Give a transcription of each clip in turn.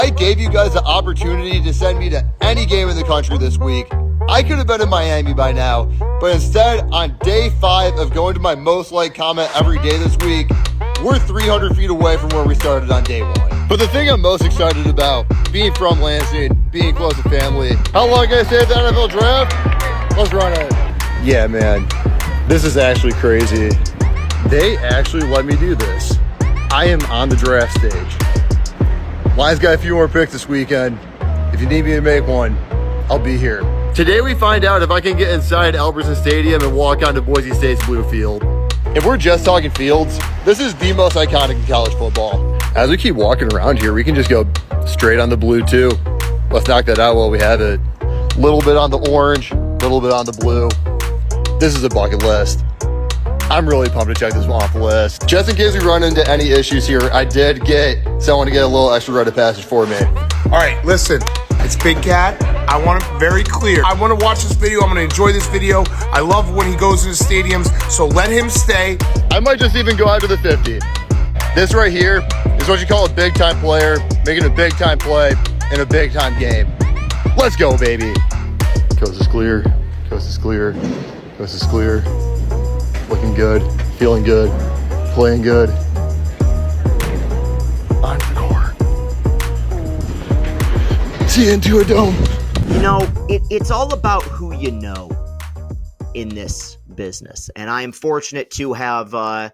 I gave you guys the opportunity to send me to any game in the country this week. I could have been in Miami by now, but instead, on day 5 of going to my most liked comment every day this week, we're 300 feet away from where we started on day 1. But the thing I'm most excited about, being from Lansing, being close to family, how long can I stay at the NFL draft? Let's run it. Yeah, man, this is actually crazy. They actually let me do this. I am on the draft stage. Lions got a few more picks this weekend. If you need me to make one, I'll be here. Today we find out if I can get inside Albertson Stadium and walk onto Boise State's blue field. If we're just talking fields, this is the most iconic in college football. As we keep walking around here, we can just go straight on the blue too. Let's knock that out while we have it. Little bit on the orange, little bit on the blue. This is a bucket list. I'm really pumped to check this one off the list. Just in case we run into any issues here, I did get someone to get a little extra rite of passage for me. All right, listen, it's Big Cat. I want it very clear. I want to watch this video. I'm going to enjoy this video. I love when he goes to the stadiums, so let him stay. I might just even go out to the 50. This right here is what you call a big-time player, making a big-time play in a big-time game. Let's go, baby. Coast is clear. Coast is clear. Coast is clear. Looking good. Feeling good. Playing good. Encore. See you into a dome. You know, it's all about who you know in this business. And I am fortunate to have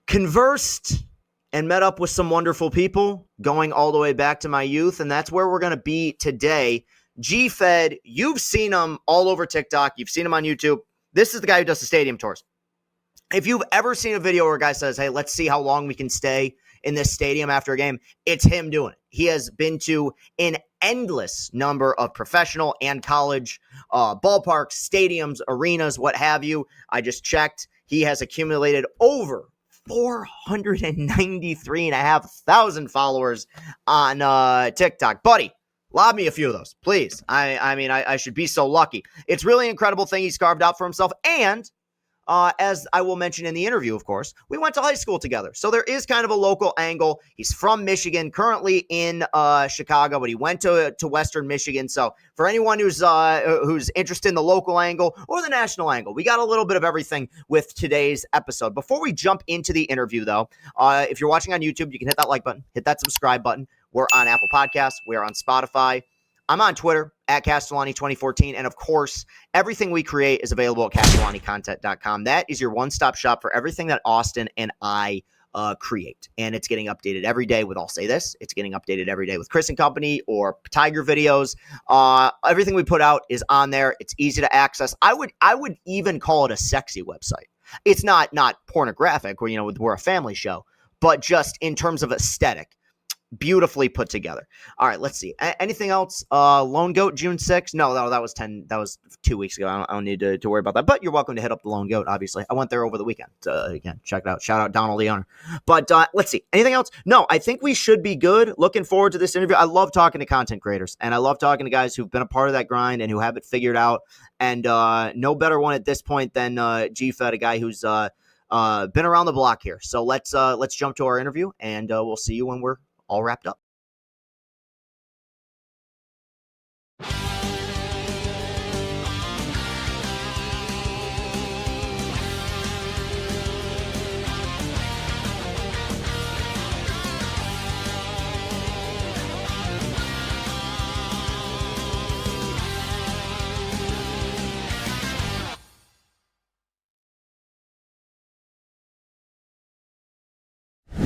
conversed and met up with some wonderful people going all the way back to my youth. And that's where we're going to be today. GFed, you've seen him all over TikTok. You've seen him on YouTube. This is the guy who does the stadium tours. If you've ever seen a video where a guy says, hey, let's see how long we can stay in this stadium after a game, it's him doing it. He has been to an endless number of professional and college ballparks, stadiums, arenas, what have you. I just checked. He has accumulated over 493,500 followers on TikTok. Buddy, lob me a few of those, please. I should be so lucky. It's really an incredible thing he's carved out for himself. And as I will mention in the interview, of course, we went to high school together. So there is kind of a local angle. He's from Michigan, currently in Chicago, but he went to Western Michigan. So for anyone who's interested in the local angle or the national angle, we got a little bit of everything with today's episode. Before we jump into the interview, though, if you're watching on YouTube, you can hit that like button, hit that subscribe button. We're on Apple Podcasts. We're on Spotify. I'm on Twitter at Castellani2014. And of course, everything we create is available at CastellaniContent.com. That is your one-stop shop for everything that Austin and I create. And it's getting updated every day with I'll Say This. It's getting updated every day with Chris and Company or Tiger videos. Everything we put out is on there. It's easy to access. I would even call it a sexy website. It's not pornographic, where we're a family show, but just in terms of aesthetic. Beautifully put together. All right, let's see. Anything else? Lone Goat, June 6th. No, that was 2 weeks ago. I don't need to worry about that. But you're welcome to hit up the Lone Goat, obviously. I went there over the weekend. Again, check it out. Shout out Donald the owner. But let's see. Anything else? No, I think we should be good. Looking forward to this interview. I love talking to content creators, and I love talking to guys who've been a part of that grind and who have it figured out. And no better one at this point than GFed, a guy who's been around the block here. So let's jump to our interview, and we'll see you when we're all wrapped up.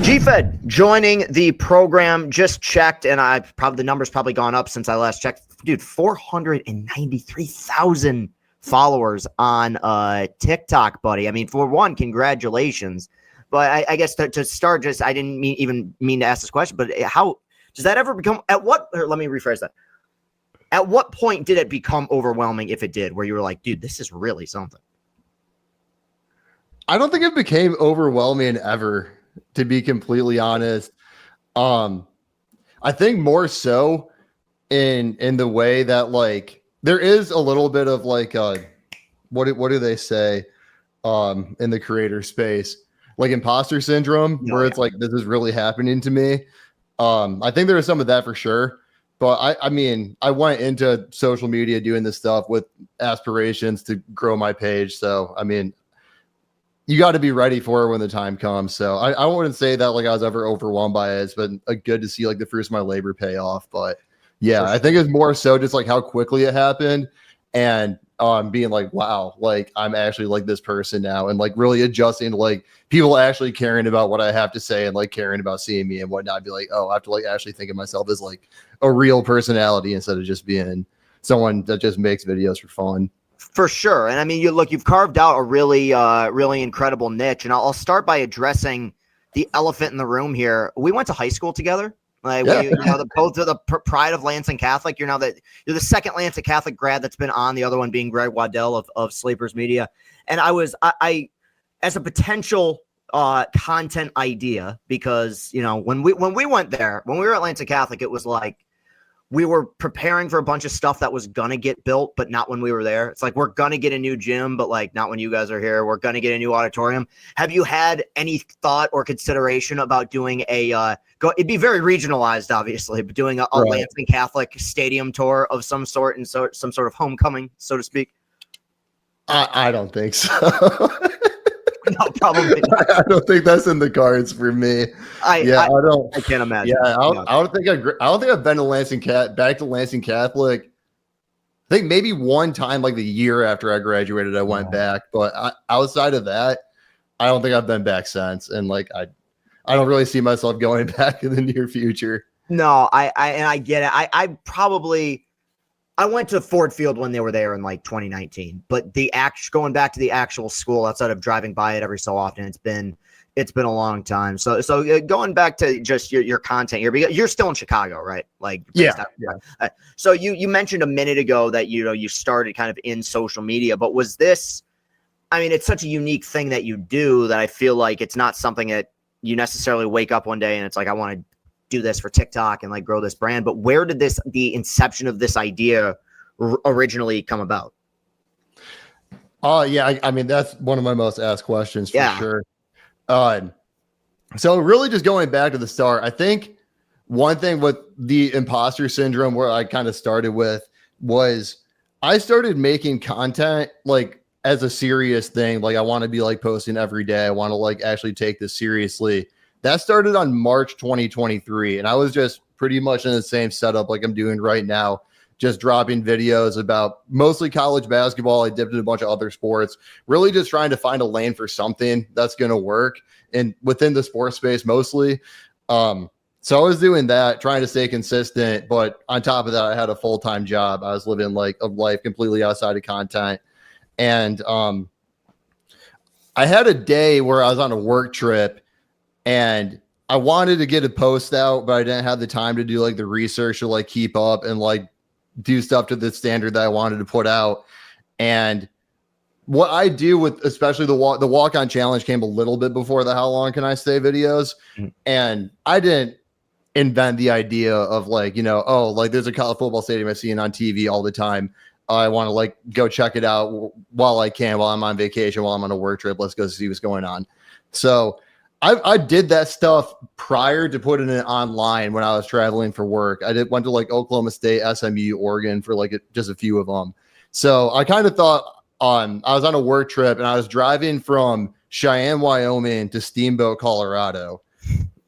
GFed joining the program. Just checked, and the number's probably gone up since I last checked. Dude, 493,000 followers on TikTok, buddy. I mean, for one, congratulations. But I guess to start, I didn't mean to ask this question, but how does that ever become? Let me rephrase that. At what point did it become overwhelming, if it did, where you were like, dude, this is really something? I don't think it became overwhelming ever, to be completely honest. I think more so in the way that, like, there is a little bit of like what do they say in the creator space, like imposter syndrome, where it's like, this is really happening to me. I think there was some of that for sure. But I mean, I went into social media doing this stuff with aspirations to grow my page. So, I mean, you got to be ready for it when the time comes. So I wouldn't say that like I was ever overwhelmed by it. It's been good to see like the fruits of my labor pay off. But yeah, I think it's more so just like how quickly it happened and being like, wow, like I'm actually like this person now, and like really adjusting to like people actually caring about what I have to say and like caring about seeing me and whatnot. Be like, oh, I have to like actually think of myself as like a real personality instead of just being someone that just makes videos for fun. For sure. And I mean, you've carved out a really, really incredible niche. And I'll start by addressing the elephant in the room here. We went to high school together. Like both of the pride of Lansing Catholic. You're the second Lansing Catholic grad that's been on. The other one being Greg Waddell of Sleepers Media. And I as a potential content idea, because when we went there, when we were at Lansing Catholic, it was like we were preparing for a bunch of stuff that was going to get built, but not when we were there. It's like, we're going to get a new gym, but like not when you guys are here. We're going to get a new auditorium. Have you had any thought or consideration about doing it'd be very regionalized, obviously, but doing a Lansing Catholic stadium tour of some sort and some sort of homecoming, so to speak? I don't think so. No, probably not. I don't think that's in the cards for me. I can't imagine. Yeah, I don't think I've been to back to Lansing Catholic. I think maybe one time, like the year after I graduated, I went back. But outside of that, I don't think I've been back since. And like I don't really see myself going back in the near future. No, I get it. I went to Ford Field when they were there in like 2019, but going back to the actual school outside of driving by it every so often, it's been a long time. So going back to just your content here, because you're still in Chicago, right? Like, yeah. So you mentioned a minute ago that you started kind of in social media, but was this? I mean, it's such a unique thing that you do that I feel like it's not something that you necessarily wake up one day and it's like, I want to do this for TikTok and like grow this brand. But where did the inception of this idea originally come about? Yeah, I mean, that's one of my most asked questions for sure. So really just going back to the start, I think one thing with the imposter syndrome where I kind of started with was I started making content like as a serious thing. Like I want to be like posting every day. I want to like actually take this seriously. That started on March 2023, and I was just pretty much in the same setup like I'm doing right now, just dropping videos about mostly college basketball. I dipped in a bunch of other sports, really just trying to find a lane for something that's going to work and within the sports space mostly. So I was doing that, trying to stay consistent, but on top of that, I had a full-time job. I was living like a life completely outside of content. And I had a day where I was on a work trip, and I wanted to get a post out, but I didn't have the time to do like the research to like keep up and like do stuff to the standard that I wanted to put out. And what I do with especially the walk-on challenge came a little bit before the how long can I stay videos. And I didn't invent the idea of like, like there's a college football stadium I see on TV all the time. I want to like go check it out while I can, while I'm on vacation, while I'm on a work trip. Let's go see what's going on. So I did that stuff prior to putting it online when I was traveling for work. Went to like Oklahoma State, SMU, Oregon for like just a few of them. So I kind of thought I was on a work trip and I was driving from Cheyenne, Wyoming to Steamboat, Colorado.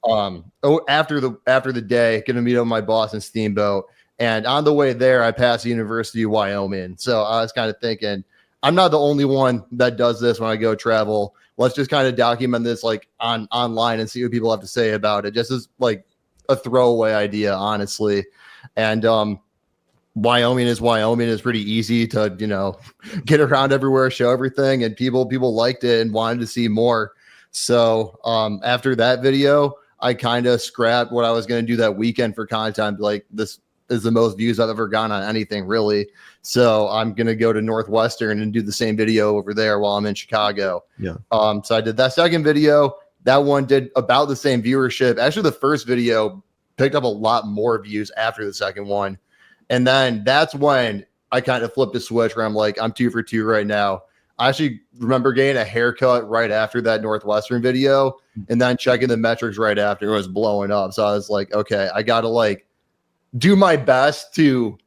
After the day, going to meet up with my boss in Steamboat. And on the way there, I passed the University of Wyoming. So I was kind of thinking, I'm not the only one that does this when I go travel. Let's just kind of document this like online and see what people have to say about it. Just as like a throwaway idea, honestly. And Wyoming is pretty easy to, get around everywhere, show everything. And people liked it and wanted to see more. So after that video, I kind of scrapped what I was going to do that weekend for content. Like, this is the most views I've ever gotten on anything, really. So I'm going to go to Northwestern and do the same video over there while I'm in Chicago. Yeah. So I did that second video. That one did about the same viewership. Actually, the first video picked up a lot more views after the second one. And then that's when I kind of flipped a switch where I'm like, I'm 2 for 2 right now. I actually remember getting a haircut right after that Northwestern video, and then checking the metrics right after it was blowing up. So I was like, okay, I got to like do my best to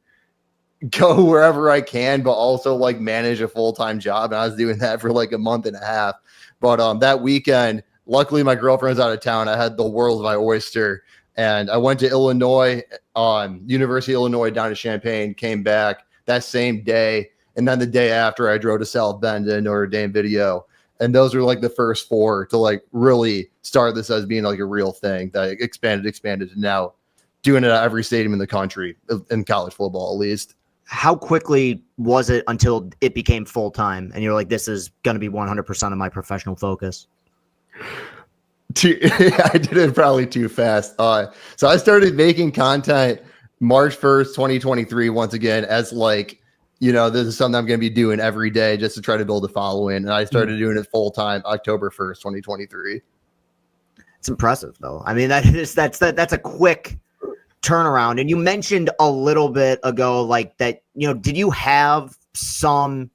go wherever I can, but also like manage a full-time job. And I was doing that for like a month and a half. But that weekend, luckily my girlfriend's out of town. I had the world of my oyster, and I went to Illinois, University of Illinois down to Champaign, came back that same day. And then the day after, I drove to South Bend to Notre Dame Video. And those were like the first 4 to like really start this as being like a real thing that expanded to now doing it at every stadium in the country, in college football at least. How quickly was it until it became full time and you're like, this is going to be 100% of my professional focus? I did it probably too fast. So I started making content March 1st, 2023, once again, as like, this is something I'm going to be doing every day just to try to build a following. And I started doing it full time October 1st, 2023. It's impressive though. I mean, that's a quick turnaround. And you mentioned a little bit ago, like that, did you have some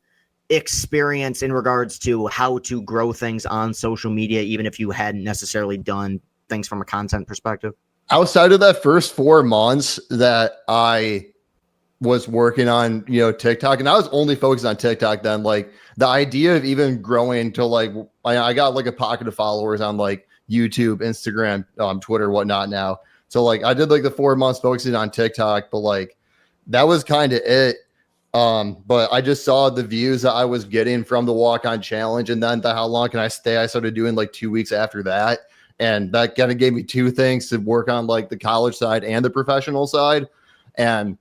experience in regards to how to grow things on social media, even if you hadn't necessarily done things from a content perspective? Outside of that first 4 months that I was working on, TikTok, and I was only focused on TikTok then, like the idea of even growing to like, I got like a pocket of followers on like YouTube, Instagram, Twitter, whatnot now. So like I did like the 4 months focusing on TikTok, but like that was kind of it. But I just saw the views that I was getting from the walk-on challenge, and then how long can I stay? I started doing like 2 weeks after that. And that kind of gave me 2 things to work on, like the college side and the professional side. And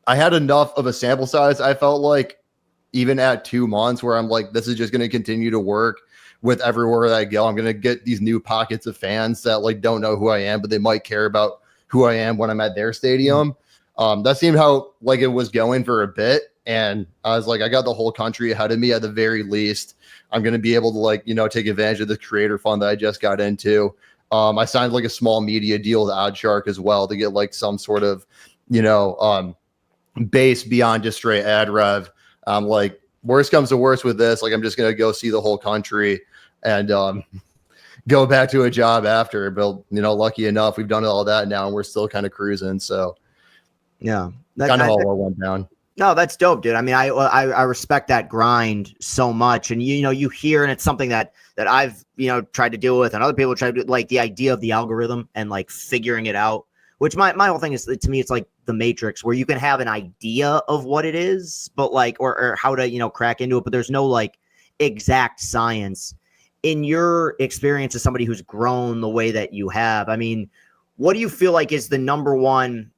I had enough of a sample size, I felt like, even at 2 months, where I'm like, this is just going to continue to work with everywhere that I go. I'm going to get these new pockets of fans that like don't know who I am, but they might care about who I am when I'm at their stadium. That seemed how like it was going for a bit. And I was like, I got the whole country ahead of me at the very least. I'm going to be able to like, take advantage of the creator fund that I just got into. I signed like a small media deal with OddsShark as well to get like some sort of, base beyond just straight ad rev. Like worst comes to worst with this, like I'm just going to go see the whole country and go back to a job after. But, lucky enough, we've done all that now and we're still kind of cruising. So yeah, kind of all went down. No, that's dope, dude. I mean, I respect that grind so much. And, you hear, and it's something that I've, tried to deal with, and other people try to do, like the idea of the algorithm and like figuring it out, which my whole thing is, to me, it's like the Matrix, where you can have an idea of what it is, but like, or how to, crack into it, but there's no like exact science. In your experience as somebody who's grown the way that you have, I mean, what do you feel like is the number one,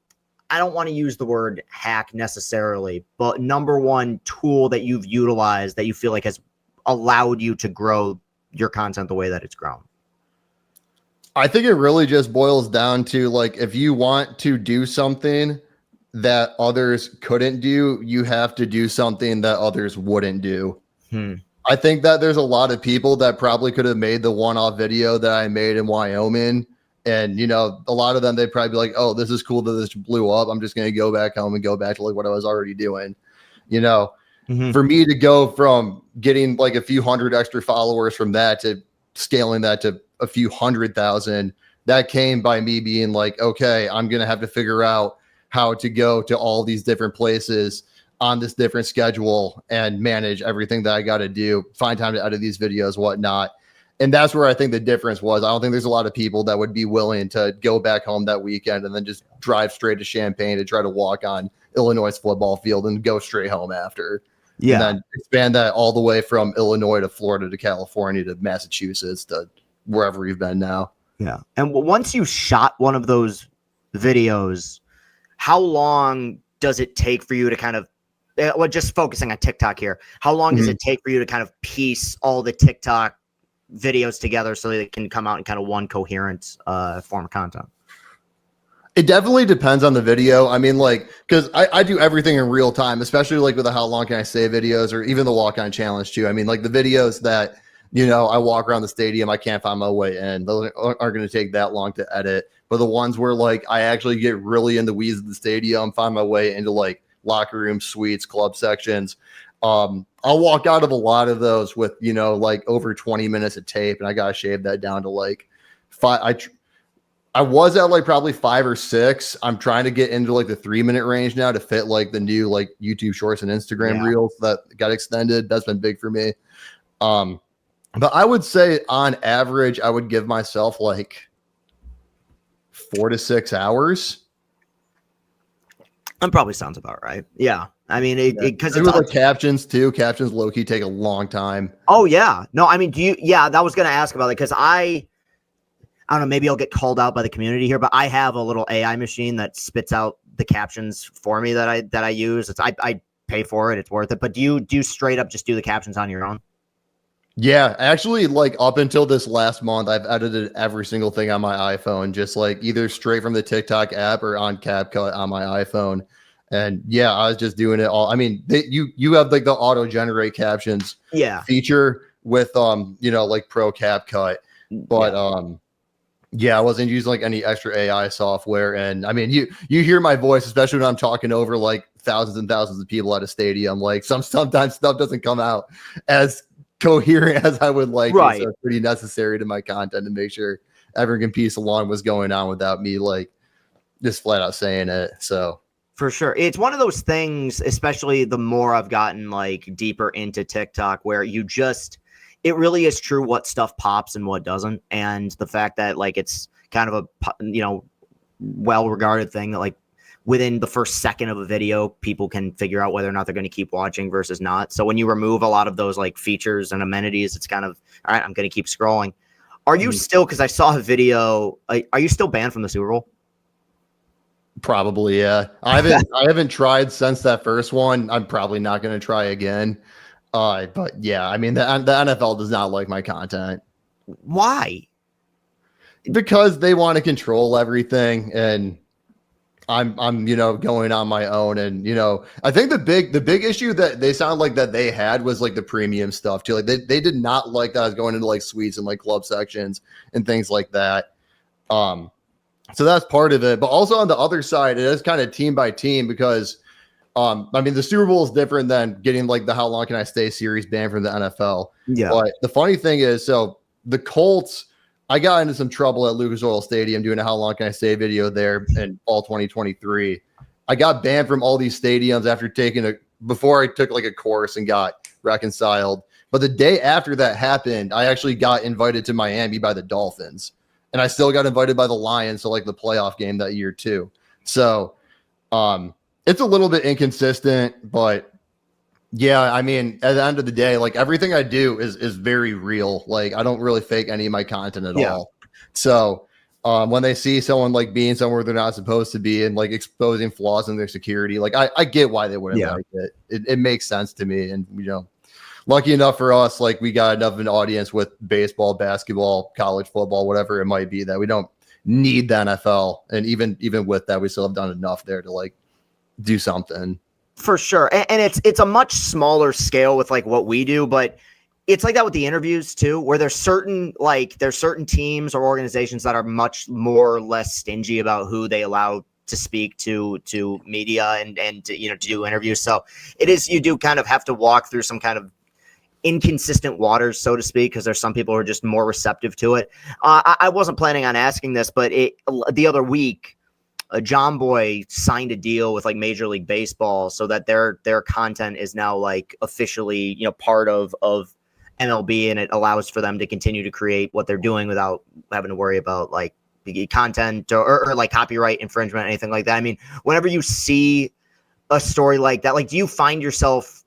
I don't want to use the word hack necessarily, but number one tool that you've utilized that you feel like has allowed you to grow your content the way that it's grown? I think it really just boils down to like, if you want to do something that others couldn't do, you have to do something that others wouldn't do. I think that there's a lot of people that probably could have made the one-off video that I made in Wyoming. And, a lot of them, they'd probably be like, oh, this is cool that this blew up. I'm just going to go back home and go back to like what I was already doing. For me to go from getting like a few hundred extra followers from that to scaling that to a few 100,000, that came by me being like, okay, I'm going to have to figure out how to go to all these different places on this different schedule and manage everything that I got to do, find time to edit these videos, whatnot. And that's where I think the difference was. I don't think there's a lot of people that would be willing to go back home that weekend and then just drive straight to Champaign to try to walk on Illinois' football field and go straight home after. Yeah. And then expand that all the way from Illinois to Florida to California to Massachusetts to wherever you've been now. Yeah. And once you shot one of those videos, how long does it take for you to kind of, well, just focusing on TikTok here, how long does it take for you to kind of piece all the TikTok videos together so they can come out in kind of one coherent form of content? It definitely depends on the video. I mean, like, because I do everything in real time, especially like with the how long can I say videos, or even the walk-on challenge too. I mean, like the videos that, I walk around the stadium, I can't find my way in. Those aren't going to take that long to edit. But the ones where like I actually get really in the weeds of the stadium, find my way into like locker room suites, club sections, I'll walk out of a lot of those with, like over 20 minutes of tape, and I got to shave that down to like 5. I was at like probably 5 or 6. I'm trying to get into like the 3-minute range now to fit like the new like YouTube Shorts and Instagram Reels that got extended. That's been big for me. But I would say on average, I would give myself like 4 to 6 hours. That probably sounds about right. Yeah. I mean, because it was like captions too. Captions low key take a long time. Oh yeah. No, I mean, that was going to ask about it because I don't know, maybe I'll get called out by the community here, but I have a little AI machine that spits out the captions for me that I use. I pay for it. It's worth it. But do you straight up just do the captions on your own? Yeah, actually, like up until this last month, I've edited every single thing on my iPhone, just like either straight from the TikTok app or on CapCut on my iPhone. And yeah, I was just doing it all. I mean, you have like the auto generate captions feature with like Pro CapCut, but yeah, I wasn't using like any extra AI software. And I mean, you hear my voice, especially when I'm talking over like thousands and thousands of people at a stadium. Like sometimes stuff doesn't come out as coherent as I would like. Right. So it's pretty necessary to my content to make sure everyone can piece along what's going on without me like just flat out saying it. So for sure. It's one of those things, especially the more I've gotten like deeper into TikTok, where it really is true what stuff pops and what doesn't. And the fact that like it's kind of a, well-regarded thing that like within the first second of a video, people can figure out whether or not they're going to keep watching versus not. So when you remove a lot of those like features and amenities, it's kind of, all right, I'm going to keep scrolling. Are you still, because I saw a video, are you still banned from the Super Bowl? Probably, yeah. I haven't tried since that first one. I'm probably not going to try again. But yeah, I mean, the NFL does not like my content. Why? Because they want to control everything, and I'm going on my own. And I think the big issue that they sound like that they had was like the premium stuff too. Like they did not like that I was going into like suites and like club sections and things like that. So that's part of it. But also on the other side, it is kind of team by team because I mean, the Super Bowl is different than getting like the How Long Can I Stay series banned from the NFL. Yeah. But the funny thing is, so the Colts, I got into some trouble at Lucas Oil Stadium doing a How Long Can I Stay video there in fall 2023. I got banned from all these stadiums before I took like a course and got reconciled. But the day after that happened, I actually got invited to Miami by the Dolphins. And I still got invited by the Lions to like the playoff game that year too. So it's a little bit inconsistent, but yeah, I mean, at the end of the day, like everything I do is very real. Like I don't really fake any of my content at all. So when they see someone like being somewhere they're not supposed to be and like exposing flaws in their security, like I get why they wouldn't like it. It makes sense to me. And lucky enough for us, like we got enough of an audience with baseball, basketball, college football, whatever it might be, that we don't need the NFL. And even with that, we still have done enough there to like do something. For sure. And it's a much smaller scale with like what we do, but it's like that with the interviews too, where there's certain teams or organizations that are much more or less stingy about who they allow to speak to media and to do interviews. So you do kind of have to walk through some kind of inconsistent waters, so to speak, because there's some people who are just more receptive to it. I wasn't planning on asking this, but the other week, John Boy signed a deal with like Major League Baseball so that their content is now like officially part of MLB, and it allows for them to continue to create what they're doing without having to worry about like the content or like copyright infringement, anything like that. I mean, whenever you see a story like that, like do you find yourself,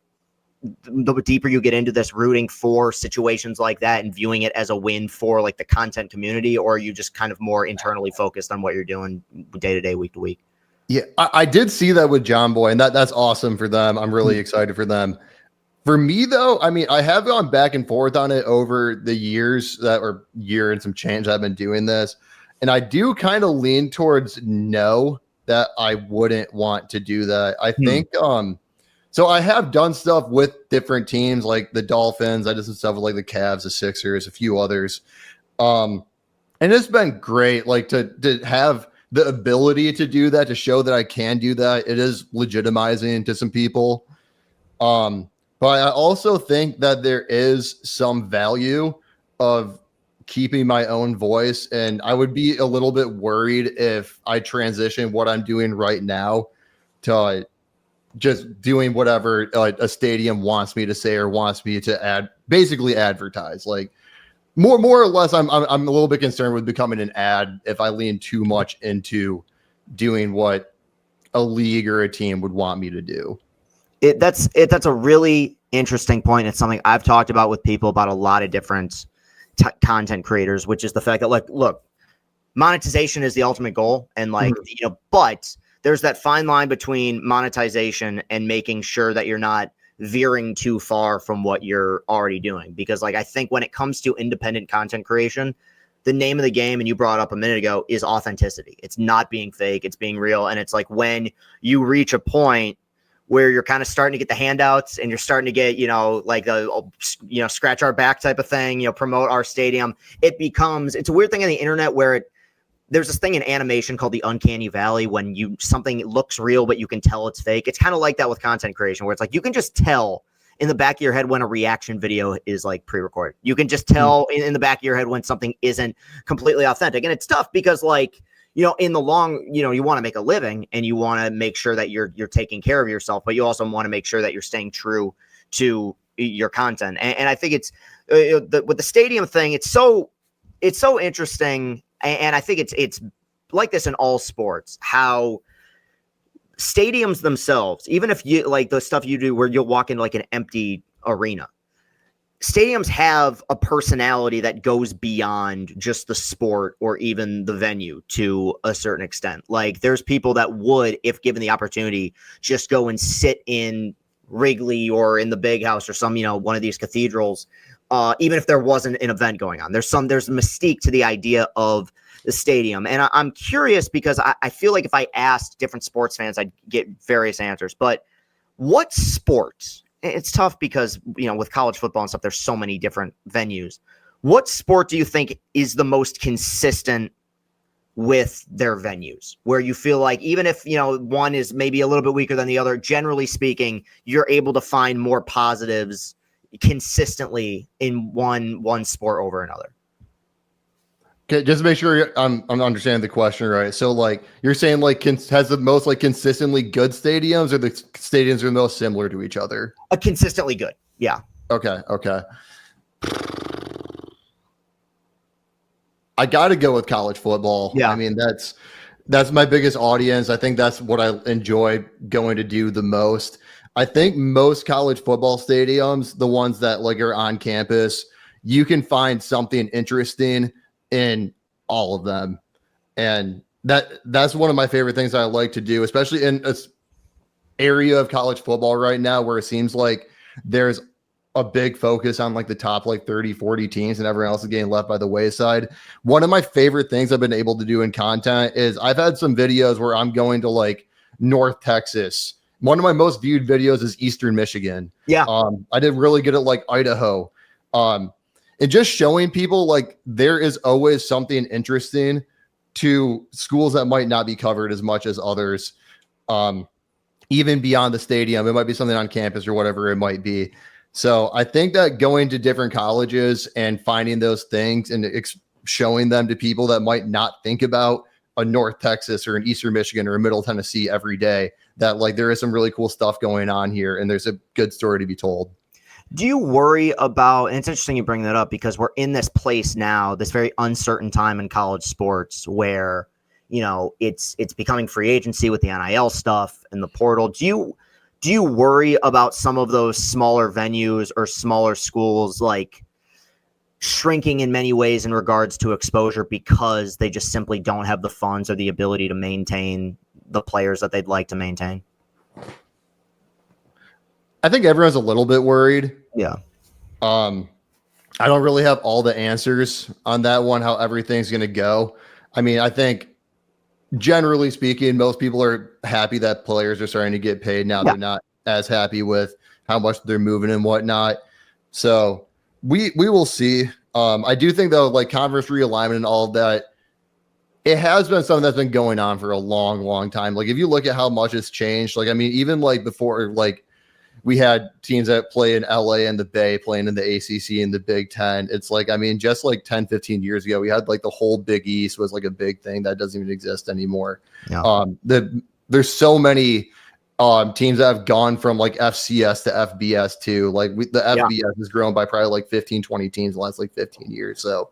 the deeper you get into this, rooting for situations like that and viewing it as a win for like the content community, or are you just kind of more internally focused on what you're doing day to day, week to week? Yeah, I did see that with John Boy, and that's awesome for them. I'm really excited for them. For me though, I mean, I have gone back and forth on it over the year and some change I've been doing this. And I do kind of lean towards no, that I wouldn't want to do that. I think, so I have done stuff with different teams like the Dolphins. I did some stuff with like the Cavs, the Sixers, a few others. And it's been great, like to have the ability to do that, to show that I can do that. It is legitimizing to some people. But But I also think that there is some value of keeping my own voice. And I would be a little bit worried if I transition what I'm doing right now to just doing whatever a stadium wants me to say or wants me to basically advertise. Like more or less, I'm a little bit concerned with becoming an ad if I lean too much into doing what a league or a team would want me to do. That's a really interesting point. It's something I've talked about with people about a lot of different content creators, which is the fact that, like, look, monetization is the ultimate goal, and but there's that fine line between monetization and making sure that you're not veering too far from what you're already doing. Because, like, I think when it comes to independent content creation, the name of the game, and you brought up a minute ago, is authenticity. It's not being fake, it's being real. And it's like when you reach a point where you're kind of starting to get the handouts and you're starting to get, like scratch our back type of thing, promote our stadium. It's a weird thing on the internet where there's this thing in animation called the uncanny valley when something looks real, but you can tell it's fake. It's kind of like that with content creation, where it's like, you can just tell in the back of your head when a reaction video is like pre-recorded. You can just tell in the back of your head when something isn't completely authentic. And it's tough because, like, in the long, you want to make a living and you want to make sure that you're taking care of yourself, but you also want to make sure that you're staying true to your content. And I think it's with the stadium thing, it's so interesting. And I think it's like this in all sports, how stadiums themselves, even if you like the stuff you do where you'll walk into like an empty arena, stadiums have a personality that goes beyond just the sport or even the venue to a certain extent. Like, there's people that would, if given the opportunity, just go and sit in Wrigley or in the Big House or some, one of these cathedrals, even if there wasn't an event going on. There's mystique to the idea of the stadium. And I'm curious because I feel like if I asked different sports fans, I'd get various answers. But what sports? It's tough because, with college football and stuff, there's so many different venues. What sport do you think is the most consistent with their venues, where you feel like even if, one is maybe a little bit weaker than the other, generally speaking, you're able to find more positives consistently in one sport over another? Okay, just to make sure I'm understanding the question right. So, like, you're saying, like, has the most, like, consistently good stadiums, or the stadiums are the most similar to each other? Consistently good. Yeah. Okay. I got to go with college football. Yeah. I mean, that's my biggest audience. I think that's what I enjoy going to do the most. I think most college football stadiums, the ones that, like, are on campus, you can find something interesting in all of them. And that's one of my favorite things I like to do, especially in this area of college football right now, where it seems like there's a big focus on, like, the top, like, 30, 40 teams, and everyone else is getting left by the wayside. One of my favorite things I've been able to do in content is I've had some videos where I'm going to, like, North Texas. One of my most viewed videos is Eastern Michigan. Yeah. I did really good at, like, Idaho. And just showing people, like, there is always something interesting to schools that might not be covered as much as others, even beyond the stadium. It might be something on campus or whatever it might be. So I think that going to different colleges and finding those things and showing them to people that might not think about a North Texas or an Eastern Michigan or a Middle Tennessee every day, that, like, there is some really cool stuff going on here and there's a good story to be told. Do you worry about, and it's interesting you bring that up because we're in this place now, this very uncertain time in college sports where, it's becoming free agency with the NIL stuff and the portal. Do you worry about some of those smaller venues or smaller schools, like, shrinking in many ways in regards to exposure because they just simply don't have the funds or the ability to maintain the players that they'd like to maintain? I think everyone's a little bit worried. Yeah. I don't really have all the answers on that one, how everything's going to go. I mean, I think generally speaking, most people are happy that players are starting to get paid now. Yeah. They're not as happy with how much they're moving and whatnot. So we will see. I do think, though, like, conference realignment and all of that, it has been something that's been going on for a long, long time. Like, if you look at how much it's changed, like, I mean, even, like, before, like, we had teams that play in LA and the Bay playing in the ACC and the Big Ten. It's like, I mean, just like 10, 15 years ago, we had like the whole Big East was like a big thing that doesn't even exist anymore. Yeah. There's so many teams that have gone from like FCS to FBS too. Like the FBS has grown by probably like 15, 20 teams in the last like 15 years. So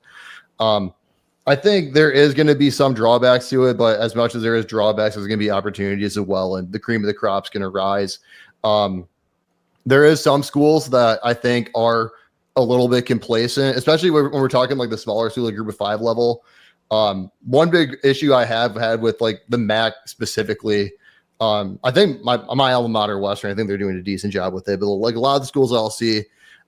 I think there is going to be some drawbacks to it, but as much as there is drawbacks, there's going to be opportunities as well. And the cream of the crop's going to rise. There is some schools that I think are a little bit complacent, especially when we're talking like the smaller school, like group of 5 level. One big issue I have had with like the MAC specifically, I think my alma mater, Western, I think they're doing a decent job with it. But like a lot of the schools I'll see,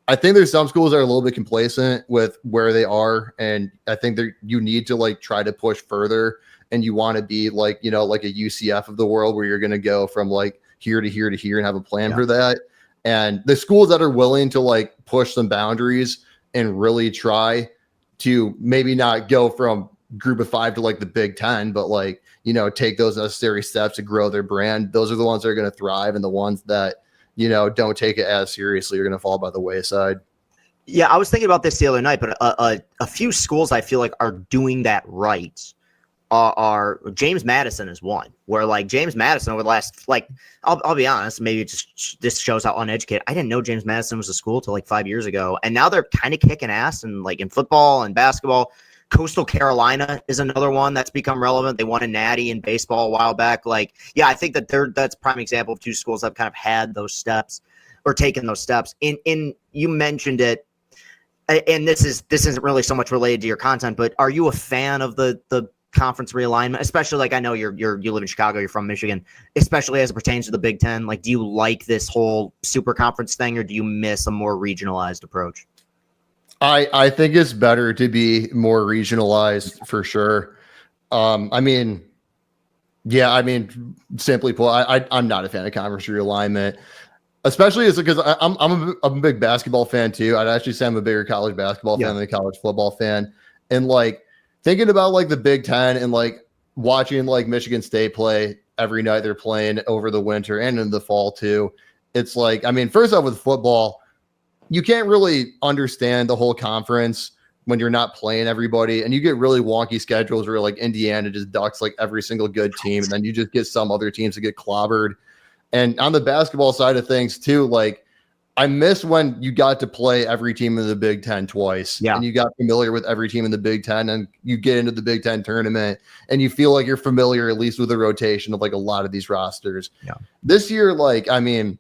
I think there's some schools that are a little bit complacent with where they are. And I think you need to like try to push further, and you want to be like, you know, like a UCF of the world where you're going to go from like here to here to here and have a plan for that. And the schools that are willing to like push some boundaries and really try to maybe not go from group of 5 to like the Big Ten, but like, you know, take those necessary steps to grow their brand. Those are the ones that are going to thrive, and the ones that, you know, don't take it as seriously are going to fall by the wayside. Yeah, I was thinking about this the other night, but a few schools I feel like are doing that right are James Madison is one, where like James Madison over the last, like, I'll be honest, maybe it just this shows how uneducated. I didn't know James Madison was a school till like 5 years ago, and now they're kind of kicking ass and like in football and basketball. Coastal Carolina is another one that's become relevant. They won a natty in baseball a while back. Like, yeah, I think that that's a prime example of two schools that have kind of had those steps or taken those steps. In you mentioned it, and this isn't really so much related to your content, but are you a fan of the conference realignment, especially like I know you live in Chicago, you're from Michigan, especially as it pertains to the Big Ten? Like, do you like this whole super conference thing, or do you miss a more regionalized approach? I think it's better to be more regionalized for sure. I mean, simply put, I'm not a fan of conference realignment, especially because I'm a big basketball fan too. I'd actually say I'm a bigger college basketball fan than a college football fan. And like thinking about like the Big Ten and like watching like Michigan State play every night they're playing over the winter and in the fall too. It's like, I mean, first off with football, you can't really understand the whole conference when you're not playing everybody, and you get really wonky schedules where like Indiana just ducks like every single good team, and then you just get some other teams that get clobbered. And on the basketball side of things too, like I miss when you got to play every team in the Big Ten twice, and you got familiar with every team in the Big Ten, and you get into the Big Ten tournament and you feel like you're familiar at least with the rotation of like a lot of these rosters. This year, like, I mean,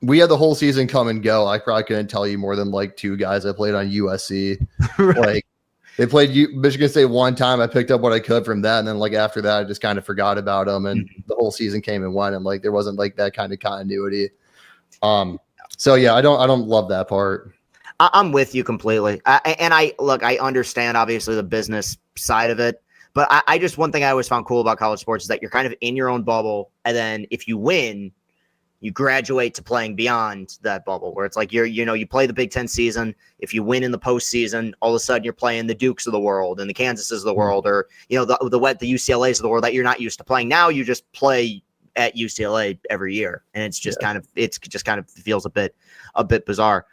we had the whole season come and go. I probably couldn't tell you more than like 2 guys that played on USC. Right. Like they played Michigan State one time. I picked up what I could from that. And then like after that, I just kind of forgot about them, and the whole season came and went. And like, there wasn't like that kind of continuity. So yeah, I don't love that part. I'm with you completely. I understand obviously the business side of it, but I just, one thing I always found cool about college sports is that you're kind of in your own bubble. And then if you win, you graduate to playing beyond that bubble, where it's like you play the Big Ten season. If you win in the postseason, all of a sudden you're playing the Dukes of the world and the Kansases of the world, or the UCLAs of the world that you're not used to playing. Now you just play at UCLA every year, and it's just kind of feels a bit bizarre.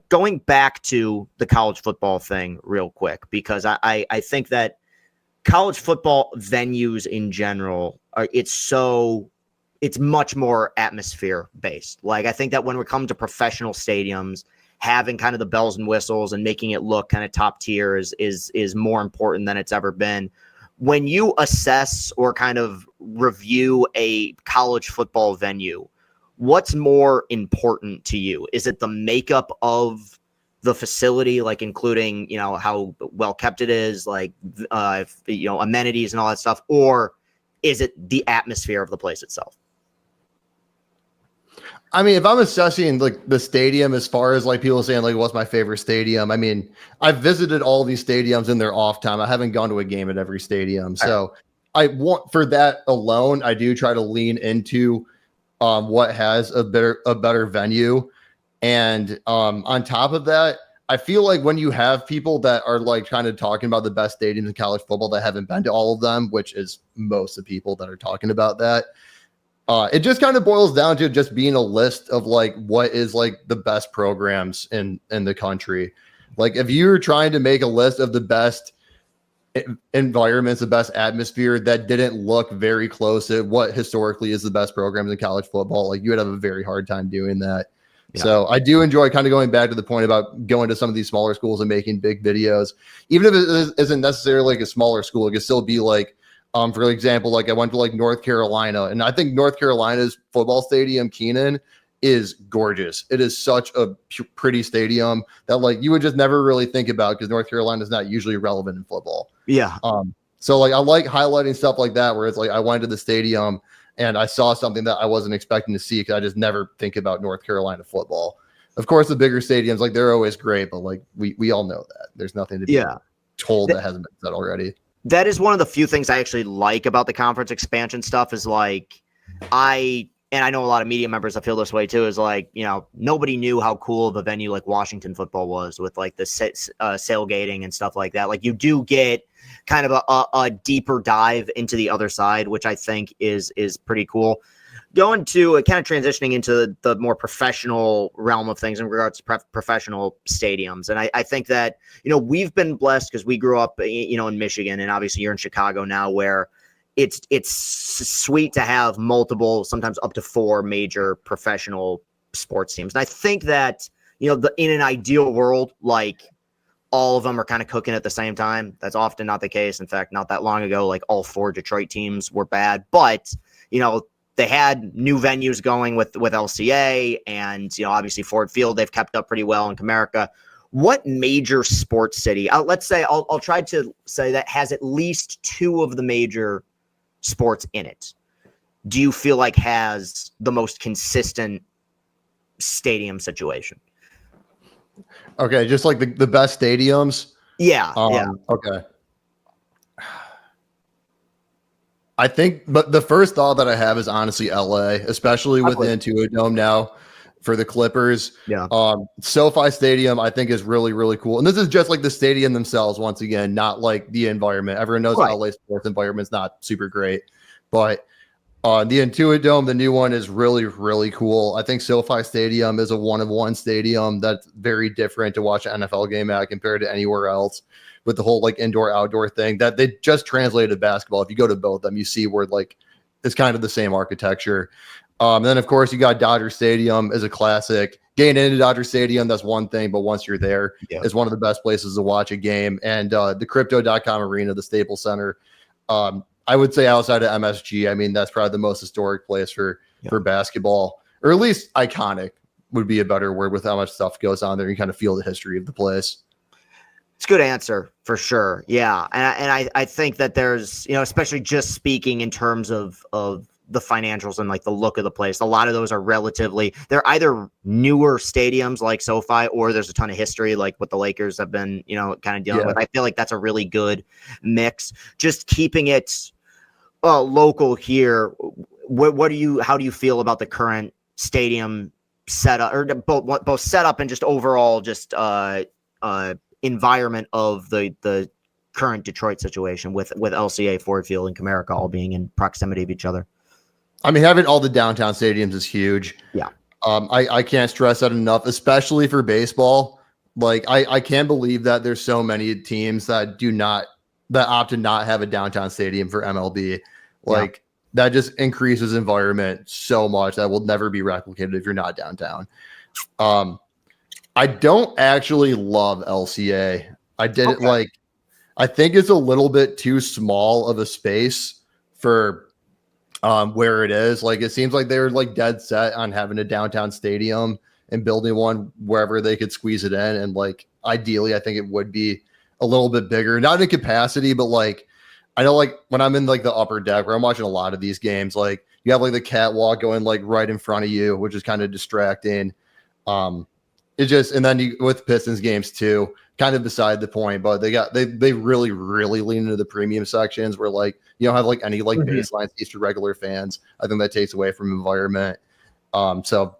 Going back to the college football thing real quick, because I think that college football venues in general it's much more atmosphere based. Like, I think that when we come to professional stadiums, having kind of the bells and whistles and making it look kind of top tier is more important than it's ever been. When you assess or kind of review a college football venue, what's more important to you? Is it the makeup of the facility, like including, how well kept it is, like, amenities and all that stuff, or is it the atmosphere of the place itself? I mean, if I'm assessing like the stadium, as far as like people saying like what's my favorite stadium, I mean, I've visited all these stadiums in their off time. I haven't gone to a game at every stadium, so I want, for that alone, I do try to lean into what has a better venue, and on top of that, I feel like when you have people that are like kind of talking about the best stadiums in college football that haven't been to all of them, which is most of the people that are talking about that, It just kind of boils down to just being a list of like what is like the best programs in the country. Like if you're trying to make a list of the best environments, the best atmosphere that didn't look very close to what historically is the best programs in college football, like you would have a very hard time doing that. Yeah. So I do enjoy kind of going back to the point about going to some of these smaller schools and making big videos, even if it isn't necessarily like a smaller school. It could still be like, for example, like I went to like North Carolina, and I think North Carolina's football stadium, Keenan, is gorgeous. It is such a pretty stadium that like you would just never really think about because North Carolina is not usually relevant in football. Yeah. So like I like highlighting stuff like that where it's like I went to the stadium and I saw something that I wasn't expecting to see because I just never think about North Carolina football. Of course, the bigger stadiums, like they're always great, but like we all know that there's nothing to be told that hasn't been said already. That is one of the few things I actually like about the conference expansion stuff is like and I know a lot of media members that feel this way too, is like, you know, nobody knew how cool of a venue like Washington football was with like the sailgating and stuff like that. Like you do get kind of a deeper dive into the other side, which I think is pretty cool. Going to kind of transitioning into the more professional realm of things in regards to professional stadiums. And I think that, you know, we've been blessed because we grew up, you know, in Michigan, and obviously you're in Chicago now, where it's sweet to have multiple, sometimes up to 4 major professional sports teams. And I think that, you know, in an ideal world, like all of them are kind of cooking at the same time. That's often not the case. In fact, not that long ago, like all 4 Detroit teams were bad, but, you know, they had new venues going with LCA, and, you know, obviously Ford Field, they've kept up pretty well in Comerica. What major sports city, let's say, I'll try to say that has at least 2 of the major sports in it, do you feel like has the most consistent stadium situation? Okay, just like the best stadiums. Yeah. Okay. I think, but the first thought that I have is honestly LA, especially with the Intuit Dome now for the Clippers. Yeah. SoFi Stadium, I think, is really, really cool. And this is just like the stadium themselves, once again, not like the environment. Everyone knows LA sports environment is not super great, but the Intuit Dome, the new one, is really, really cool. I think SoFi Stadium is a one-of-one stadium that's very different to watch an NFL game at compared to anywhere else, with the whole like indoor-outdoor thing that they just translated to basketball. If you go to both of them, you see where like it's kind of the same architecture. And then, of course, you got Dodger Stadium as a classic. Getting into Dodger Stadium, that's one thing, but once you're there, it's one of the best places to watch a game. And the Crypto.com Arena, the Staples Center, I would say outside of MSG, I mean, that's probably the most historic place for basketball, or at least iconic would be a better word with how much stuff goes on there. You kind of feel the history of the place. It's a good answer for sure. Yeah. And I think that there's, you know, especially just speaking in terms of the financials and like the look of the place, a lot of those are they're either newer stadiums like SoFi, or there's a ton of history like what the Lakers have been, you know, kind of dealing with. I feel like that's a really good mix. Just keeping it local here. How do you feel about the current stadium setup, or both setup and just overall just environment of the current Detroit situation with LCA, Ford Field, and Comerica all being in proximity of each other? I mean, having all the downtown stadiums is huge. Yeah. I can't stress that enough, especially for baseball. Like I can't believe that there's so many teams that opt to not have a downtown stadium for MLB. Like that just increases environment so much that will never be replicated if you're not downtown. I don't actually love LCA. I didn't I think it's a little bit too small of a space for where it is. Like it seems like they were like dead set on having a downtown stadium and building one wherever they could squeeze it in. And like ideally, I think it would be a little bit bigger, not in capacity, but like I know like when I'm in like the upper deck where I'm watching a lot of these games, like you have like the catwalk going like right in front of you, which is kind of distracting. It just, and then with Pistons games too, kind of beside the point, but they really, really lean into the premium sections where like you don't have like any like baseline seats for regular fans. I think that takes away from environment. So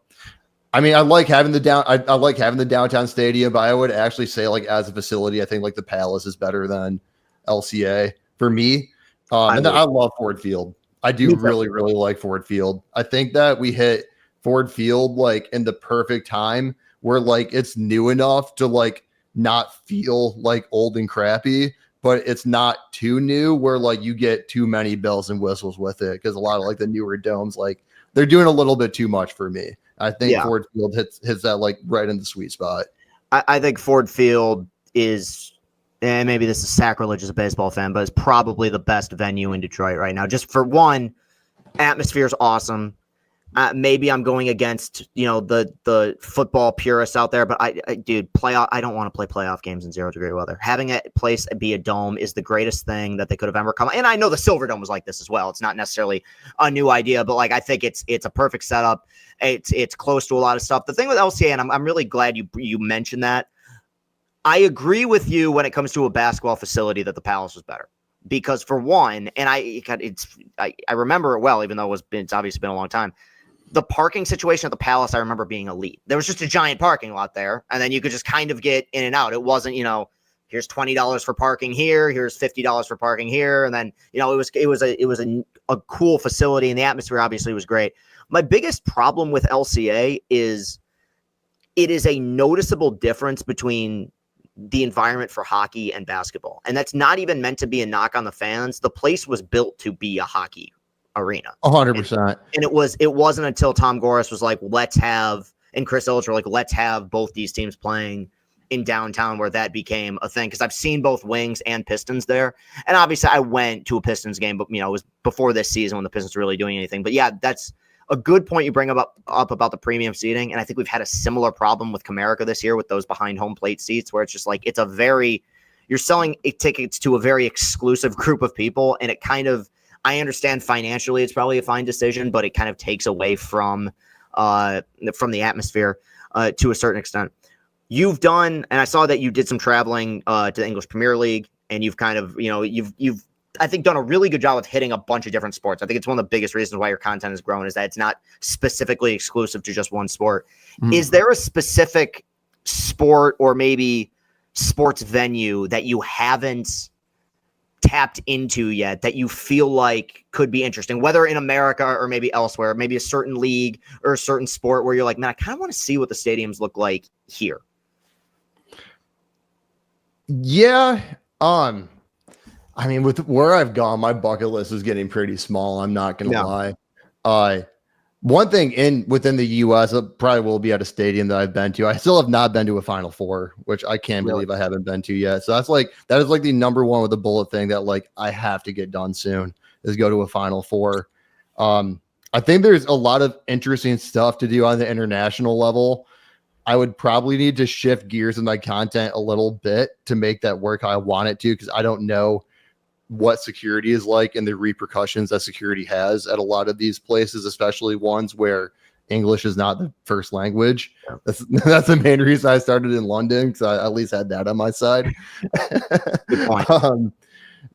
I mean, I like having the downtown stadium, but I would actually say like as a facility, I think like the Palace is better than LCA for me. And then I love Ford Field. I do really, really like Ford Field. I think that we hit Ford Field like in the perfect time where like it's new enough to like not feel like old and crappy, but it's not too new where like you get too many bells and whistles with it, because a lot of like the newer domes, like they're doing a little bit too much for me. I think Ford Field hits that like right in the sweet spot. I think Ford Field is, and maybe this is sacrilege as a baseball fan, but it's probably the best venue in Detroit right now. Just for one, atmosphere is awesome. Maybe I'm going against, the football purists out there, but dude, playoff. I don't want to play playoff games in 0-degree weather. Having a place be a dome is the greatest thing that they could have ever come. And I know the Silver Dome was like this as well. It's not necessarily a new idea, but like I think it's a perfect setup. It's close to a lot of stuff. The thing with LCA, and I'm really glad you mentioned that. I agree with you when it comes to a basketball facility that the Palace was better. Because for one, and I remember it well, even though it's obviously been a long time. The parking situation at the Palace, I remember being elite. There was just a giant parking lot there, and then you could just kind of get in and out. It wasn't, here's $20 for parking here, here's $50 for parking here, and then it was a cool facility, and the atmosphere obviously was great. My biggest problem with LCA is it is a noticeable difference between the environment for hockey and basketball, and that's not even meant to be a knock on the fans. The place was built to be a hockey arena. 100%. And it wasn't until Tom Goris was like, and Chris Ilitch were like, let's have both these teams playing in downtown, where that became a thing. Because I've seen both Wings and Pistons there. And obviously I went to a Pistons game, but it was before this season when the Pistons were really doing anything. But yeah, that's a good point you bring up about the premium seating. And I think we've had a similar problem with Comerica this year with those behind home plate seats, where it's just like, you're selling tickets to a very exclusive group of people. And it kind of, I understand financially it's probably a fine decision, but it kind of takes away from the atmosphere to a certain extent. You've done, and I saw that you did some traveling to the English Premier League, and you've kind of, you've I think done a really good job with hitting a bunch of different sports. I think it's one of the biggest reasons why your content has grown is that it's not specifically exclusive to just one sport. Mm. Is there a specific sport or maybe sports venue that you haven't tapped into yet that you feel like could be interesting, whether in America or maybe elsewhere, maybe a certain league or a certain sport where you're like, man, I kind of want to see what the stadiums look like here? Yeah. I mean, with where I've gone, my bucket list is getting pretty small. I'm not going to lie. One thing within the U.S., I probably will be at a stadium that I've been to. I still have not been to a Final Four, which I can't believe I haven't been to yet. So that is like the number one with the bullet thing that like I have to get done soon is go to a Final Four. I think there's a lot of interesting stuff to do on the international level. I would probably need to shift gears in my content a little bit to make that work how I want it to, because I don't know what security is like and the repercussions that security has at a lot of these places, especially ones where English is not the first language. That's the main reason I started in London, because I at least had that on my side. Good point.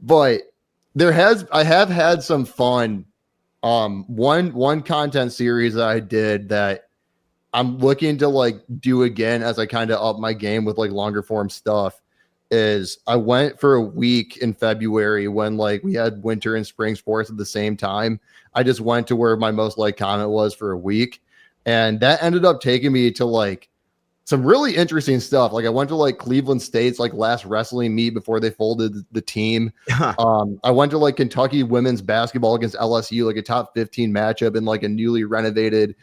But I have had some fun. One content series that I did that I'm looking to like do again as I kind of up my game with like longer form stuff is I went for a week in February when like we had winter and spring sports at the same time. I just went to where my most liked comment was for a week. And that ended up taking me to like some really interesting stuff. Like I went to like Cleveland State's like last wrestling meet before they folded the team. I went to like Kentucky women's basketball against LSU, like a top 15 matchup in like a newly renovated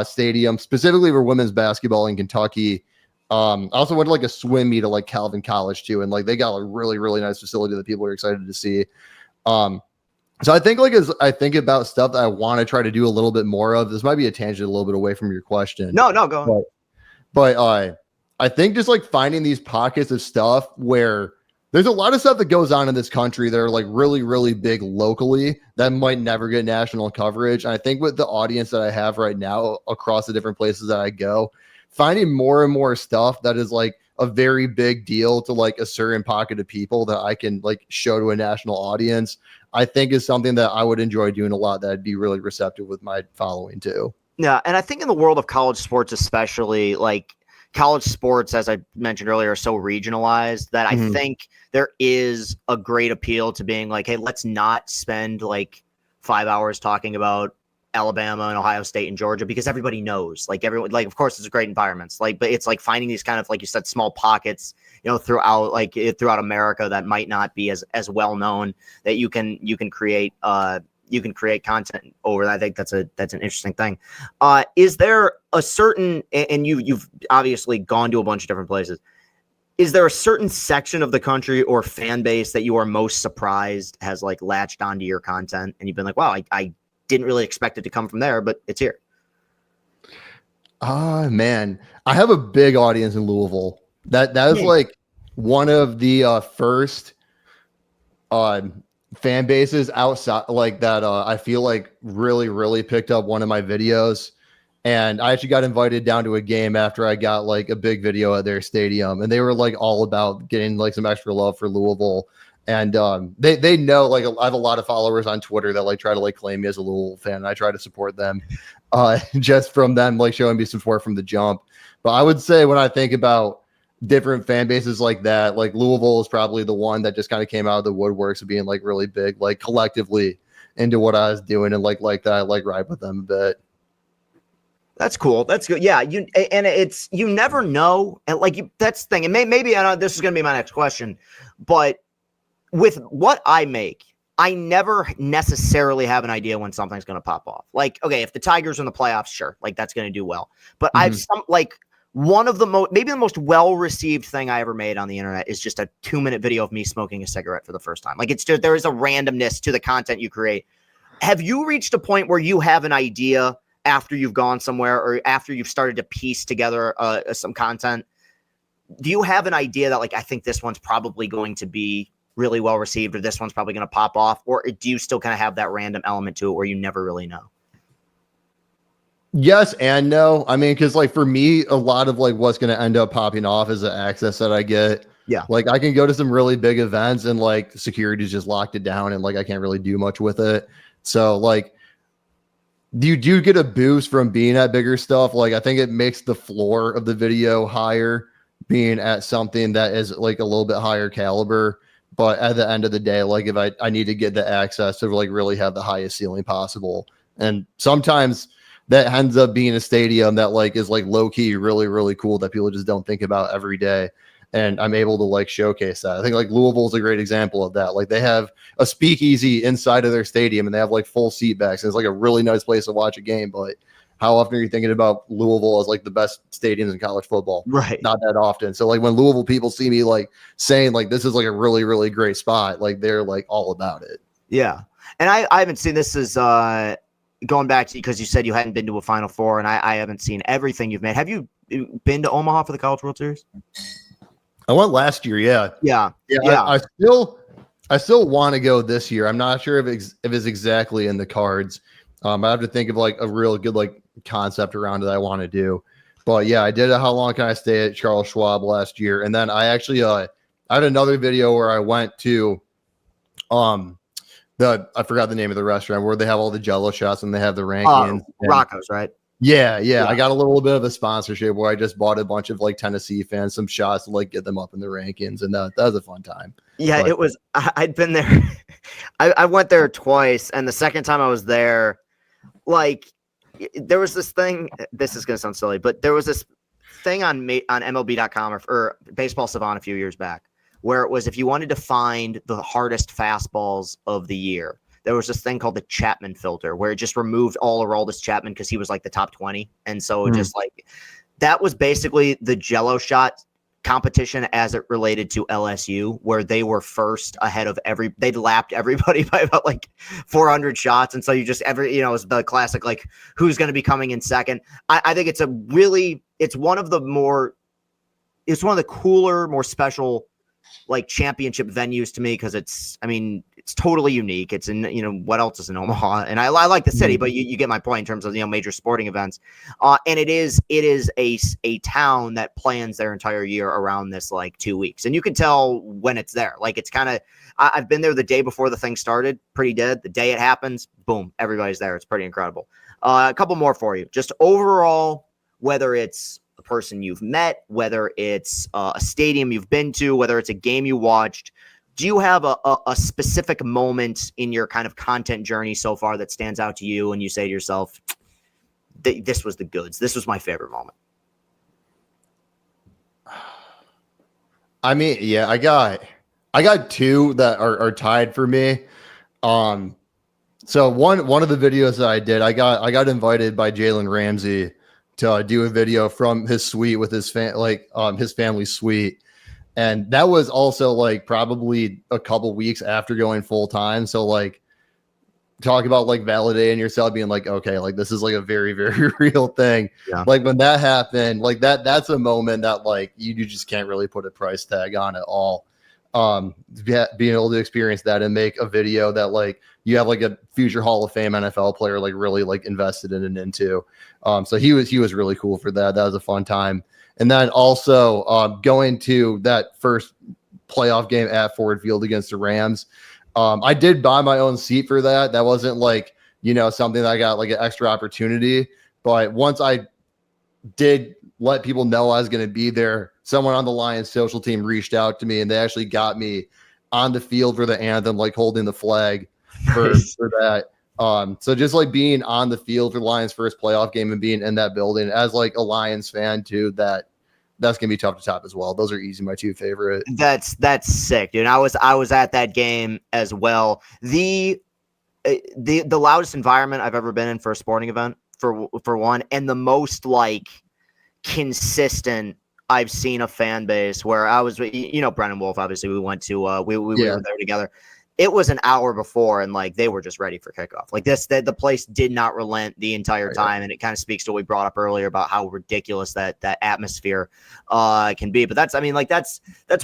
stadium specifically for women's basketball in Kentucky. I also went to like a swim meet at like Calvin College too. And like, they got a really, really nice facility that people are excited to see. So I think like, as I think about stuff that I want to try to do a little bit more of, this might be a tangent a little bit away from your question. No, go on. But I think just like finding these pockets of stuff where there's a lot of stuff that goes on in this country that are like really, really big locally that might never get national coverage. And I think with the audience that I have right now across the different places that I go, finding more and more stuff that is like a very big deal to like a certain pocket of people that I can like show to a national audience, I think is something that I would enjoy doing a lot, that I'd be really receptive with my following too. Yeah. And I think in the world of college sports, especially, like college sports, as I mentioned earlier, are so regionalized that I think there is a great appeal to being like, hey, let's not spend like 5 hours talking about Alabama and Ohio State and Georgia because everybody knows, like everyone, like, of course it's great environments, like, but it's like finding these kind of, like you said, small pockets, throughout America that might not be as well known, that you can create content over that. I think that's an interesting thing. Is there a certain, and you've obviously gone to a bunch of different places, is there a certain section of the country or fan base that you are most surprised has like latched onto your content and you've been like, wow, I didn't really expect it to come from there, but it's here? Man, I have a big audience in Louisville. That is like one of the first fan bases outside like that. I feel like really picked up one of my videos, and I actually got invited down to a game after I got like a big video at their stadium, and they were like all about getting like some extra love for Louisville. And they know, like, I have a lot of followers on Twitter that like try to like claim me as a Louisville fan, and I try to support them just from them like showing me support from the jump. But I would say when I think about different fan bases like that, like Louisville is probably the one that just kind of came out of the woodworks of being like really big, like collectively into what I was doing, and like that I like ride with them a bit. That's cool. That's good. Yeah, you never know, and like that's the thing. And maybe I know this is going to be my next question, but with what I make, I never necessarily have an idea when something's going to pop off. Like, okay, if the Tigers are in the playoffs, sure, like that's going to do well. But one of the maybe the most well-received thing I ever made on the internet is just a 2-minute video of me smoking a cigarette for the first time. Like, it's just, there is a randomness to the content you create. Have you reached a point where you have an idea after you've gone somewhere or after you've started to piece together some content? Do you have an idea that, like, I think this one's probably going to be really well received, or this one's probably going to pop off? Or do you still kind of have that random element to it where you never really know? Yes and no. I mean, because like for me, a lot of like what's going to end up popping off is the access that I get. Yeah. Like I can go to some really big events and like security's just locked it down and like I can't really do much with it. So like you do get a boost from being at bigger stuff. Like I think it makes the floor of the video higher being at something that is like a little bit higher caliber. But at the end of the day, like if I need to get the access to like really have the highest ceiling possible. And sometimes that ends up being a stadium that like is like low key, really cool that people just don't think about every day. And I'm able to like showcase that. I think like Louisville is a great example of that. Like they have a speakeasy inside of their stadium and they have like full seat backs. And it's like a really nice place to watch a game. But how often are you thinking about Louisville as like the best stadiums in college football? Right. Not that often. So like when Louisville people see me like saying like this is like a really great spot, like they're like all about it. Yeah. And I haven't seen this as going back to, because you said you hadn't been to a Final Four, and I haven't seen everything you've made. Have you been to Omaha for the College World Series? I went last year. Yeah. I still want to go this year. I'm not sure if it's exactly in the cards. I have to think of like a real good like concept around it I want to do. But yeah, I did a How Long Can I Stay at Charles Schwab last year. And then I actually I had another video where I went to I forgot the name of the restaurant where they have all the Jello shots and they have the rankings. Rocco's, right? Yeah. I got a little bit of a sponsorship where I just bought a bunch of like Tennessee fans some shots to like get them up in the rankings, and that was a fun time. Yeah, but it was. I'd been there. I went there twice, and the second time I was there, like there was this thing. This is gonna sound silly, but there was this thing on MLB.com or Baseball Savant a few years back, where it was if you wanted to find the hardest fastballs of the year, there was this thing called the Chapman filter where it just removed all Aroldis Chapman because he was like the top 20. And so just like that was basically the Jello shot competition as it related to LSU, where they were first ahead of they'd lapped everybody by about like 400 shots. And so you just it's the classic, like who's going to be coming in second. I think it's one of the cooler, more special like championship venues to me, because it's totally unique. It's in, what else is in Omaha? And I like the city, but you get my point in terms of, major sporting events. And it is a town that plans their entire year around this like 2 weeks. And you can tell when it's there. Like it's kind of, I've been there the day before the thing started, pretty dead. The day it happens, boom, everybody's there. It's pretty incredible. A couple more for you. Just overall, whether it's a person you've met, whether it's a stadium you've been to, whether it's a game you watched, do you have a specific moment in your kind of content journey so far that stands out to you and you say to yourself, this was the goods. This was my favorite moment? I mean, yeah, I got two that are tied for me. So one of the videos that I did, I got invited by Jalen Ramsey to do a video from his suite with his his family suite. And that was also like probably a couple weeks after going full time. So like talk about like validating yourself, being like, okay, like this is like a very, very real thing. Yeah. Like when that happened, like that's a moment that like you just can't really put a price tag on at all. Being able to experience that and make a video that like you have like a future Hall of Fame NFL player like really like invested in and into. So he was really cool for that. That was a fun time. And then also going to that first playoff game at Ford Field against the Rams. I did buy my own seat for that. That wasn't like, something that I got like an extra opportunity. But once I did let people know I was going to be there, someone on the Lions social team reached out to me and they actually got me on the field for the anthem, like holding the flag for that. So just like being on the field for the Lions' first playoff game and being in that building as like a Lions fan too, that's gonna be tough to top as well. Those are easy my two favorite. That's sick, dude. I was at that game as well. The loudest environment I've ever been in for a sporting event for one, and the most like consistent I've seen a fan base where I was, Brennan Wolf, obviously we went to, we were there together. It was an hour before and like they were just ready for kickoff. Like the place did not relent the entire time. And it kind of speaks to what we brought up earlier about how ridiculous that atmosphere can be. But that's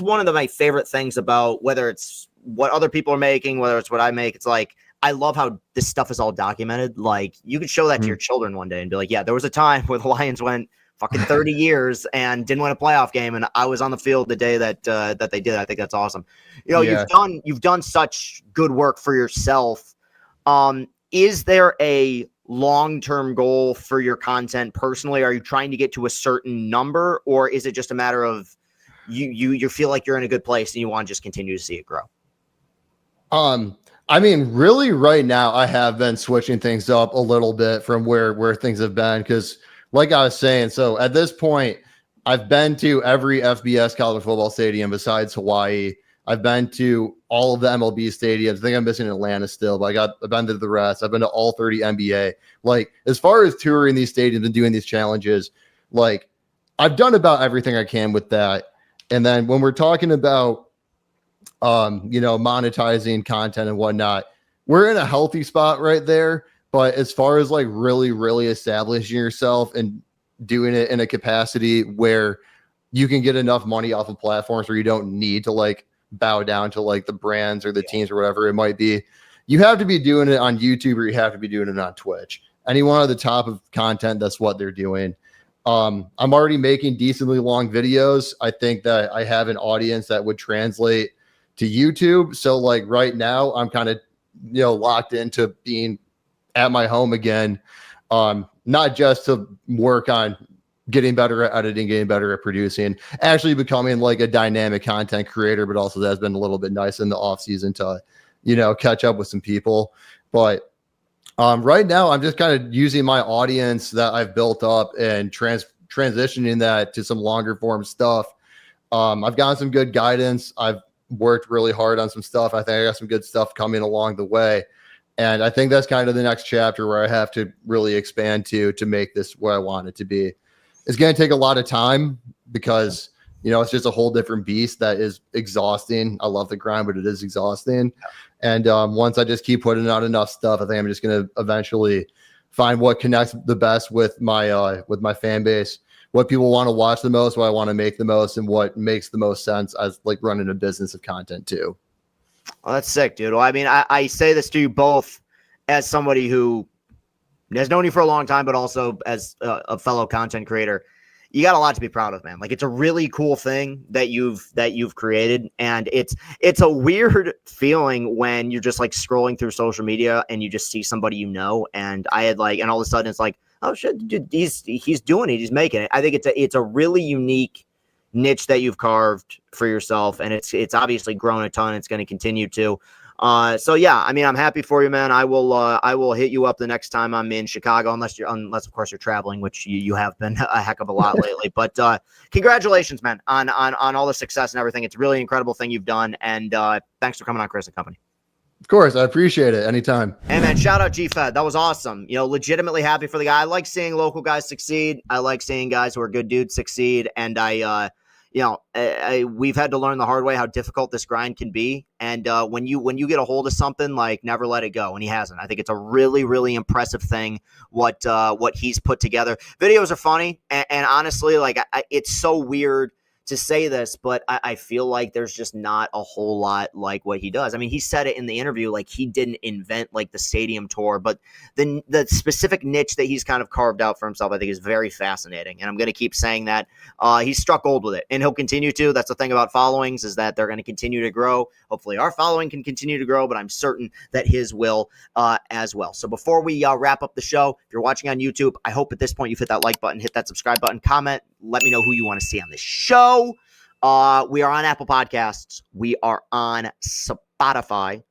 one of my favorite things about whether it's what other people are making, whether it's what I make. It's like, I love how this stuff is all documented. Like you could show that to your children one day and be like, yeah, there was a time where the Lions went fucking 30 years and didn't win a playoff game, and I was on the field the day that they did. I think that's awesome. You've done such good work for yourself. Is there a long-term goal for your content personally? Are you trying to get to a certain number, or is it just a matter of you feel like you're in a good place and you want to just continue to see it grow? I mean, really right now I have been switching things up a little bit from where things have been, because like I was saying, so at this point, I've been to every FBS college football stadium besides Hawaii. I've been to all of the MLB stadiums. I think I'm missing Atlanta still, but I've been to the rest. I've been to all 30 NBA. Like, as far as touring these stadiums and doing these challenges, like, I've done about everything I can with that. And then when we're talking about, monetizing content and whatnot, we're in a healthy spot right there. But as far as like really, really establishing yourself and doing it in a capacity where you can get enough money off of platforms where you don't need to like bow down to like the brands or the teams or whatever it might be, you have to be doing it on YouTube or you have to be doing it on Twitch. Anyone at the top of content, that's what they're doing. I'm already making decently long videos. I think that I have an audience that would translate to YouTube. So like right now I'm kind of, locked into being at my home again, not just to work on getting better at editing, getting better at producing, actually becoming like a dynamic content creator, but also that's been a little bit nice in the off season to, catch up with some people. But right now I'm just kind of using my audience that I've built up and transitioning that to some longer form stuff. I've gotten some good guidance. I've worked really hard on some stuff. I think I got some good stuff coming along the way. And I think that's kind of the next chapter where I have to really expand to make this what I want it to be. It's going to take a lot of time because, it's just a whole different beast that is exhausting. I love the grind, but it is exhausting. And once I just keep putting out enough stuff, I think I'm just going to eventually find what connects the best with my fan base, what people want to watch the most, what I want to make the most, and what makes the most sense as like running a business of content too. Oh, that's sick, dude. Well, I mean, I say this to you both as somebody who has known you for a long time, but also as a fellow content creator. You got a lot to be proud of, man. Like, it's a really cool thing that you've created, and it's a weird feeling when you're just like scrolling through social media and you just see somebody and and all of a sudden it's like, oh shit, dude, he's doing it, he's making it. I think it's a really unique niche that you've carved for yourself, and it's obviously grown a ton. It's going to continue to. So yeah, I mean, I'm happy for you, man. I will hit you up the next time I'm in Chicago, unless of course you're traveling, which you have been a heck of a lot lately. But congratulations, man, on all the success and everything. It's a really incredible thing you've done, and thanks for coming on Chris and Company. Of course, I appreciate it. Anytime. Hey, man, shout out GFed. That was awesome. Legitimately happy for the guy. I like seeing local guys succeed. I like seeing guys who are good dudes succeed. And we've had to learn the hard way how difficult this grind can be. And when you get a hold of something, like, never let it go. And he hasn't. I think it's a really, really impressive thing what he's put together. Videos are funny, and honestly, like, it's so weird to say this, but I feel like there's just not a whole lot like what he does. I mean, he said it in the interview, like, he didn't invent like the stadium tour, but the specific niche that he's kind of carved out for himself, I think, is very fascinating. And I'm going to keep saying that. He's struck gold with it, and he'll continue to. That's the thing about followings, is that they're going to continue to grow. Hopefully our following can continue to grow, but I'm certain that his will as well. So before we wrap up the show, if you're watching on YouTube, I hope at this point you've hit that like button, hit that subscribe button, comment, let me know who you want to see on the show. We are on Apple Podcasts. We are on Spotify.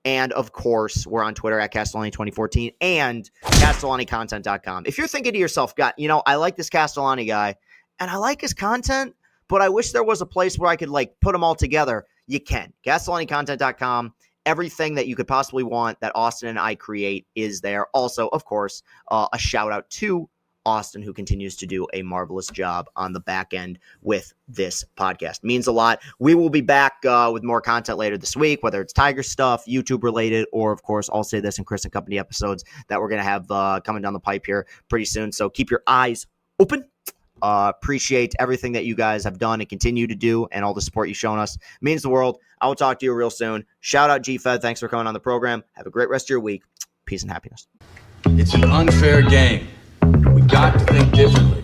And, of course, we're on Twitter at Castellani2014 and CastellaniContent.com. If you're thinking to yourself, God, I like this Castellani guy, and I like his content, but I wish there was a place where I could, like, put them all together, you can. CastellaniContent.com. Everything that you could possibly want that Austin and I create is there. Also, of course, a shout-out to Austin, who continues to do a marvelous job on the back end with this podcast. Means a lot. We will be back with more content later this week, whether it's Tiger stuff, YouTube related, or, of course, I'll say this in Chris and Company episodes that we're going to have coming down the pipe here pretty soon. So keep your eyes open. Appreciate everything that you guys have done and continue to do, and all the support you've shown us. It means the world. I will talk to you real soon. Shout out GFed. Thanks for coming on the program. Have a great rest of your week. Peace and happiness. It's an unfair game. We got to think differently.